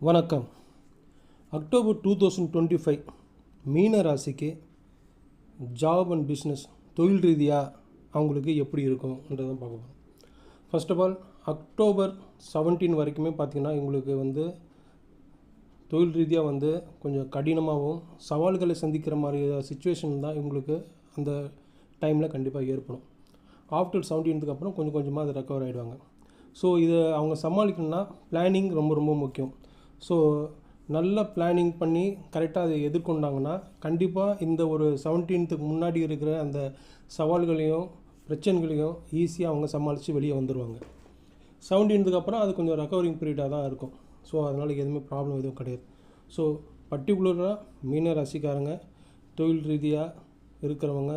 வணக்கம். அக்டோபர் 2025 மீன ராசிக்கு ஜாப் அண்ட் பிஸ்னஸ் தொழில் ரீதியாக அவங்களுக்கு எப்படி இருக்கும்ன்றதை பார்க்க போகிறோம். ஃபர்ஸ்ட் ஆஃப் ஆல் அக்டோபர் 17 வரைக்குமே பார்த்திங்கன்னா இவங்களுக்கு தொழில் ரீதியாக கொஞ்சம் கடினமாகவும் சவால்களை சந்திக்கிற மாதிரி சுச்சுவேஷன் தான் இவங்களுக்கு அந்த டைமில் கண்டிப்பாக ஏற்படும். ஆஃப்டர் 17க்கு அப்புறம் கொஞ்சம் கொஞ்சமாக அது ரெக்கவர் ஆகிடுவாங்க. ஸோ இதை அவங்க சமாளிக்கணும்னா பிளானிங் ரொம்ப ரொம்ப முக்கியம். ஸோ நல்ல பிளானிங் பண்ணி கரெக்டாக அதை எதிர்கொண்டாங்கன்னா கண்டிப்பாக இந்த ஒரு 17க்கு முன்னாடி இருக்கிற அந்த சவால்களையும் பிரச்சனைகளையும் ஈஸியாக அவங்க சமாளித்து வெளியே வந்துடுவாங்க. 17க்கு அப்புறம் அது கொஞ்சம் ரெக்கவரிங் பீரியடாக தான் இருக்கும். ஸோ அதனால் எதுவுமே ப்ராப்ளம் எதுவும் கிடையாது. ஸோ பர்டிகுலராக மீன ராசிக்காரங்க தொழில் ரீதியாக இருக்கிறவங்க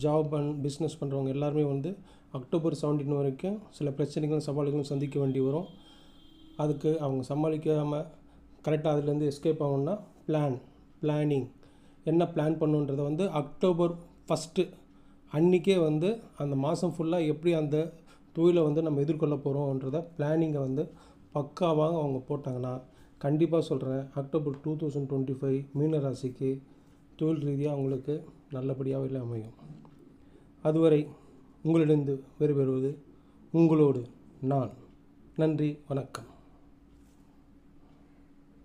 ஜாப் அண்ட் பிஸ்னஸ் பண்ணுறவங்க எல்லாருமே அக்டோபர் 17 வரைக்கும் சில பிரச்சனைகளும் சவால்களும் சந்திக்க வேண்டி வரும். அதுக்கு அவங்க சமாளிக்காமல் கரெக்டாக அதுலேருந்து எஸ்கேப் ஆகணுன்னா பிளானிங் என்ன பிளான் பண்ணுன்றதை அக்டோபர் 1 அன்றைக்கே அந்த மாதம் ஃபுல்லாக எப்படி அந்த தொழிலை நம்ம எதிர்கொள்ள போகிறோன்றத பிளானிங்கை பக்காவாக அவங்க போட்டாங்கன்னா கண்டிப்பாக சொல்கிறேன் அக்டோபர் 2025 மீன ராசிக்கு தொழில் ரீதியாக அவங்களுக்கு நல்லபடியாக அமையும். அதுவரை உங்களிடம் விடைபெறுவது உங்களோடு நான். நன்றி, வணக்கம்.